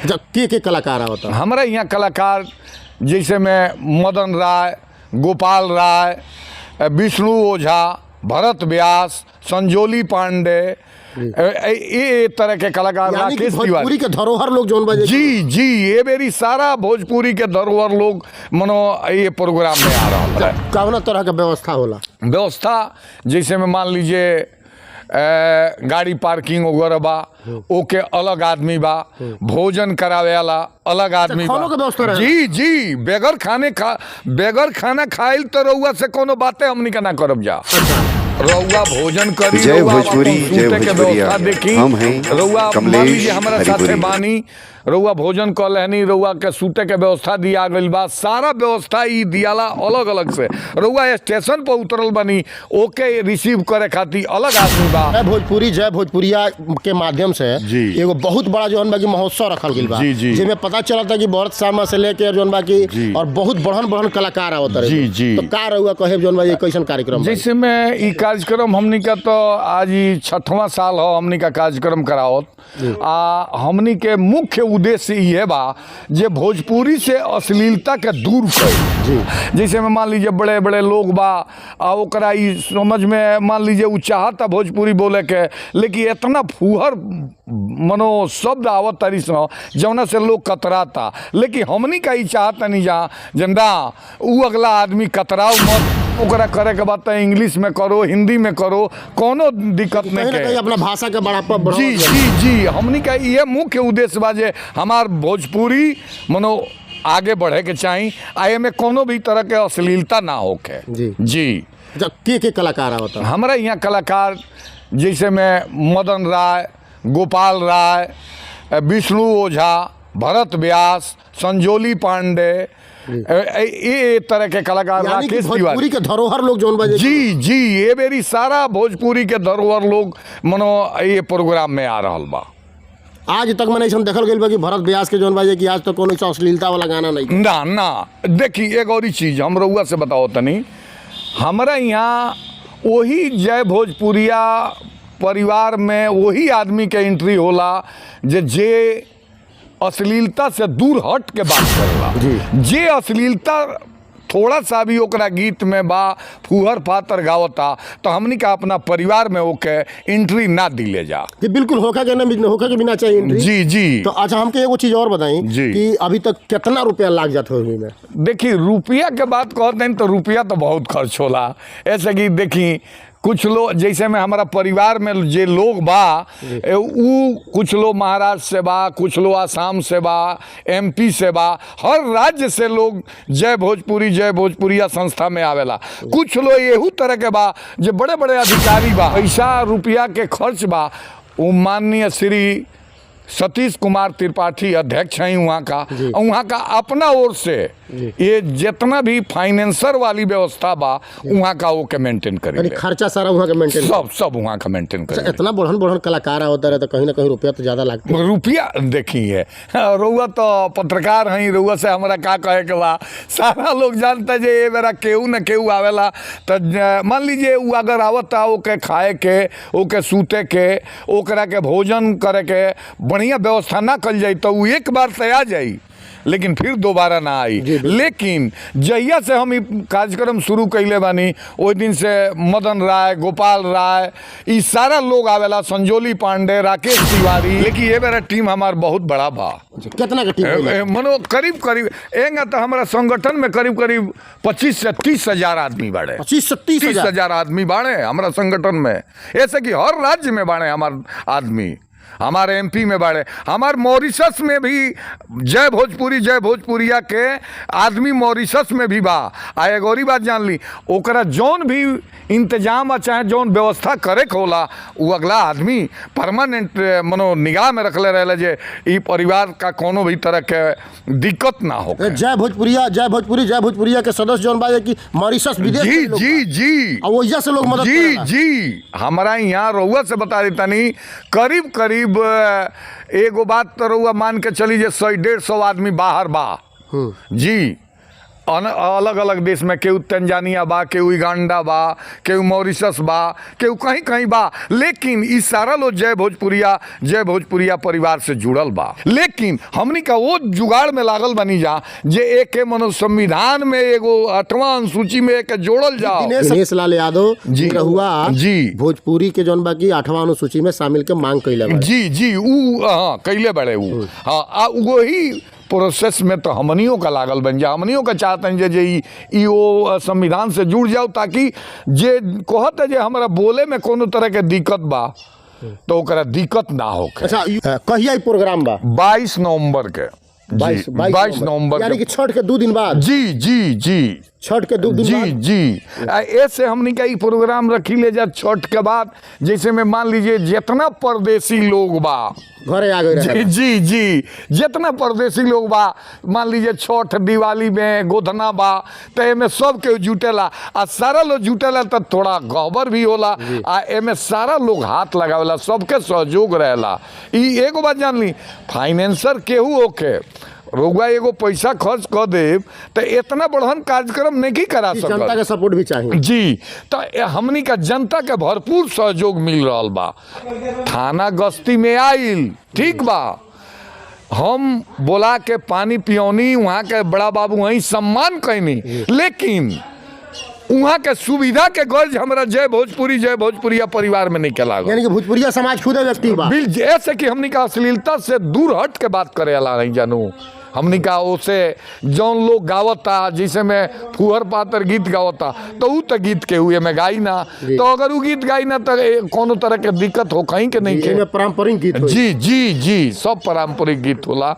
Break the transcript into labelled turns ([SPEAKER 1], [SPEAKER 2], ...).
[SPEAKER 1] के कलाकार आवता?
[SPEAKER 2] हमारे यहाँ कलाकार जैसे में मदन राय, गोपाल राय, विष्णु ओझा, भरत व्यास, संजोली पांडे, ये तरह के कलाकार, राकेश तिवारी।
[SPEAKER 1] भोजपुरी के धरोहर लोग जोन बजे
[SPEAKER 2] जी जी, ये मेरी सारा भोजपुरी के धरोहर लोग मनो ये प्रोग्राम में आ रहा है।
[SPEAKER 1] कौन तरह का व्यवस्था होला?
[SPEAKER 2] व्यवस्था जैसे में मान लीजिए गाड़ी पार्किंग वगैरह बा, ओके अलग आदमी बा, भोजन करावे वाला अलग आदमी बा। जी जी, बेगर खाना खाइल तो रउआ से कोनो बातें हमनी के ना करब जा। रउआ भोजन करी,
[SPEAKER 3] जय भोजपुरी, जय भोजपुरिया।
[SPEAKER 2] देखी
[SPEAKER 3] हम हैं
[SPEAKER 2] रउआ
[SPEAKER 3] कमलेश
[SPEAKER 2] हमारा साथे बानी, रउआ भोजन कर लेनी, रउआ के सूते के व्यवस्था दिया गई बा। सारा व्यवस्था ई दियाला अलग अलग से। रउआ स्टेशन पर उतरल बनी, ओके रिसीव करे खातिर अलग आदमी बा।
[SPEAKER 1] जय भोजपुरी जय भोजपुरिया के माध्यम से एगो बहुत बड़ा जोन बा की महोत्सव रखल गइल बा, जिसमें पता चलता कि बहुत शर्मा से लेके जोन बा की और बहुत बड़हन कलाकार आवत रहे।
[SPEAKER 2] जी जी,
[SPEAKER 1] तो का रउआ कहे जोन बा ये कैसन कार्यक्रम?
[SPEAKER 2] जैसे में ई कार्यक्रम हमनी का तो आज 6वां साल हो हमनी का कार्यक्रम करावत। हमनी के मुख्य उद्देश्य ये बा जे भोजपुरी से अश्लीलता के दूर कर। जैसे में मान लीजिए बड़े बड़े लोग बा, ओकरा ई समझ में मान लीजिए उ चाहता भोजपुरी बोले के, लेकिन इतना फूहर मनो शब्द आवत तारी सो जौना से लोग कतराता। लेकिन हमनी का ई चाहता नहीं जा जंदा उ अगला आदमी कतराओ मत, ओकरा करे के बात इंग्लिश में करो, हिंदी में करो, कोनो दिक्कत नहीं के।
[SPEAKER 1] अपना भाषा के बढ़ावा।
[SPEAKER 2] जी जी जी, हमनी का ये मुख्य उद्देश्य बा जे हमार भोजपुरी मनो आगे बढ़े के चाहिए, आए में कोनो भी तरह के अश्लीलता ना होके।
[SPEAKER 1] जी
[SPEAKER 2] जी,
[SPEAKER 1] के कलाकार आवता? हमारे
[SPEAKER 2] यहाँ कलाकार जैसे में मदन राय, गोपाल राय, विष्णु ओझा, भरत व्यास, संजोली पांडे, ये तरह के कलाकार, राकेश तिवारी।
[SPEAKER 1] भोजपुरी के धरोहर लोग जोन बजे।
[SPEAKER 2] जी जी, ये मेरी सारा भोजपुरी के धरोहर लोग मनो ये प्रोग्राम में आ रहा बा।
[SPEAKER 1] आज तक मैंने ऐसा देखल गई बा कि भरत व्यास के जोन बाजे कि आज तक कोनो ऐसा अश्लीलता वाला गाना नहीं।
[SPEAKER 2] ना ना, देखी एक और चीज हम रउआ से बताओ तनी, हमारा यहाँ वही जय भोजपुरिया परिवार में वही आदमी के एंट्री होला जे अश्लीलता से दूर हट के बात करेला। जे अश्लीलता थोड़ा सा भी ओकरा गीत में बा, फूहर फातर गावता, तो हमनी का अपना परिवार में ओके एंट्री ना दिले जा।
[SPEAKER 1] कि बिल्कुल होका के बिना चाहिए एंट्री।
[SPEAKER 2] जी जी।
[SPEAKER 1] तो अच्छा हमके एगो चीज और बताई कि अभी तक कितना रुपया लाग जाता है में? देखिए
[SPEAKER 2] रुपया के बात कहते हैं तो रुपया तो बहुत खर्च होला। ऐसे कि देखी कुछ लोग जैसे में हमारा परिवार में जे लोग बा, कुछ लोग महाराष्ट्र से बा, कुछ लोग आसाम से बा, MP से बा, हर राज्य से लोग जय भोजपुरिया संस्था में आवेला। कुछ लोग यहू तरह के बा जे बड़े बड़े अधिकारी बा। पैसा रुपया के खर्च बा वो माननीय श्री सतीश कुमार त्रिपाठी अध्यक्ष हैं वहाँ का अपना ओर से ये जितना भी फाइनेंसर वाली व्यवस्था बा वहाँ का वो के मेंटेन करे,
[SPEAKER 1] खर्चा सारा वहाँ का मेंटेन,
[SPEAKER 2] सब वहाँ का मेंटेन करे।
[SPEAKER 1] इतना बढ़न कलाकार होता रहे तो कहीं ना कहीं रुपया तो ज्यादा लगता है।
[SPEAKER 2] रुपया देखिए रउआ तो पत्रकार हैं, रउआ से हमारा का कहे के बा, सारा लोग जानता जे ये मेरा केहू न केहू आवेला तो मान लीजिए वो अगर आवता ओके खाए के, ओके सूते के, ओकरा के भोजन करे के बढ़िया व्यवस्था ना कल जाए तो वो एक बार से आ जाई, लेकिन फिर दोबारा ना आई। लेकिन जहिया से हम कार्यक्रम शुरू कैले बानी ओहि दिन से मदन राय, गोपाल राय, ये सारा लोग आवेला, संजोली पांडे, राकेश तिवारी। लेकिन ये मेरा टीम हमार बहुत बड़ा बा।
[SPEAKER 1] कितना का टीम?
[SPEAKER 2] मनो करीब एंगा तो हमारा संगठन में करीब 25 से 30 हजार आदमी बाड़े।
[SPEAKER 1] 25 से 30
[SPEAKER 2] हजार आदमी बाड़े हमारा संगठन में। ऐसे कि हर राज्य में बाड़े हमारे आदमी, हमारे MP में बाड़े, हमारे मॉरिशस में भी जय भोजपुरिया के आदमी मॉरिशस में भी बा। आ एगो और बात जान ली, ओकरा जौन भी इंतजाम चाहे जौन व्यवस्था करे के होला वो अगला आदमी परमानेंट मनो निगाह में रखले रहे जे ई परिवार का कोनो भी तरह के दिक्कत ना हो।
[SPEAKER 1] जय भोजपुरिया के सदस्य जौन बा कि मॉरिशस विदेश
[SPEAKER 2] जी जी जी
[SPEAKER 1] वजह से लोग मदद
[SPEAKER 2] जी जी। हमारा यहाँ रउआ से बता देता नहीं करीब एगो बात तो रउआ मान के चली जे 100-150 आदमी बाहर बा जी। अलग अलग देश में केहू तंजानिया बा, केहू युगांडा बा, केहू मॉरिशस बा, केहू कहीं कहीं बा, लेकिन ई सारा लोग जय भोजपुरिया परिवार से जुड़ल बा। लेकिन हमनी का वो जुगाड़ में लागल बनी जा जे एक मनो संविधान में एगो 8वां अनुसूची में एक जोड़ल जाओ।
[SPEAKER 1] दिनेश लाल यादव
[SPEAKER 2] जी
[SPEAKER 1] रहुआ
[SPEAKER 2] जी
[SPEAKER 1] भोजपुरी के जौन बाकी 8वां अनुसूची में शामिल के मांग कैले बा।
[SPEAKER 2] जी ऊ हाँ कैले बड़े ऊ हाँ वही प्रोसेस में तो हमनियों का लागल बन जा। हमनियों का चाहते हैं जे ई वो संविधान से जुड़ जाओ, ताकि जे कहत है जे हमारा बोले में कोनो तरह के दिक्कत बा तो ओकरा दिक्कत ना हो।
[SPEAKER 1] अच्छा कहिया ई प्रोग्राम बा?
[SPEAKER 2] 22 नवंबर के 22 नवंबर
[SPEAKER 1] यानी कि छठ के 2 दिन बाद।
[SPEAKER 2] जी
[SPEAKER 1] छठ के 2 दिन बाद
[SPEAKER 2] जी ऐसे हमने का ई प्रोग्राम रखी ले जा छठ के बाद। जैसे में मान लीजिए जितना परदेसी लोग बा
[SPEAKER 1] घरे आ गए
[SPEAKER 2] जी जितना परदेसी लोग बा, मान लीजिए छठ दिवाली में गोधना बा, तो एमे सब के जुटेला आ सारा लोग जुटेला तो थोड़ा गहबर भी होला आ एमे सारा लोग हाथ लगावेला, सबके सहयोग रहेला। ई एगो बात जान ली, फाइनेंसर केहू ओके रोगवा एगो पैसा खर्च कर दे तो इतना बढ़न कार्यक्रम नहीं करा सकता।
[SPEAKER 1] जनता के सपोर्ट भी चाहिए
[SPEAKER 2] जी, तो हमनी का जनता के भरपूर सहयोग मिल रहा बा। थाना गश्ती में आइल, ठीक बा, हम बोला के पानी पियोनी, वहाँ के बड़ा बाबू वहीं सम्मान कैनी, लेकिन वहाँ के सुविधा के गर्ज हमारा जय भोजपुरिया परिवार में नहीं कला।
[SPEAKER 1] यानी कि भोजपुरिया समाज खुद व्यक्ति बा।
[SPEAKER 2] ऐसे कि हमनी का अश्लीलता से दूर हट के बात करे अला नहीं जानू। हमनी का उसे जौन लोग गावता, जैसे में फुहर पातर गीत गावता, तो ऊ तो गीत के हुए में गाई ना, तो अगर ऊ गीत गाई ना तो कोनो तरह के दिक्कत हो कहीं के नहीं के।
[SPEAKER 1] पारंपरिक गीत
[SPEAKER 2] जी सब पारंपरिक गीत होला।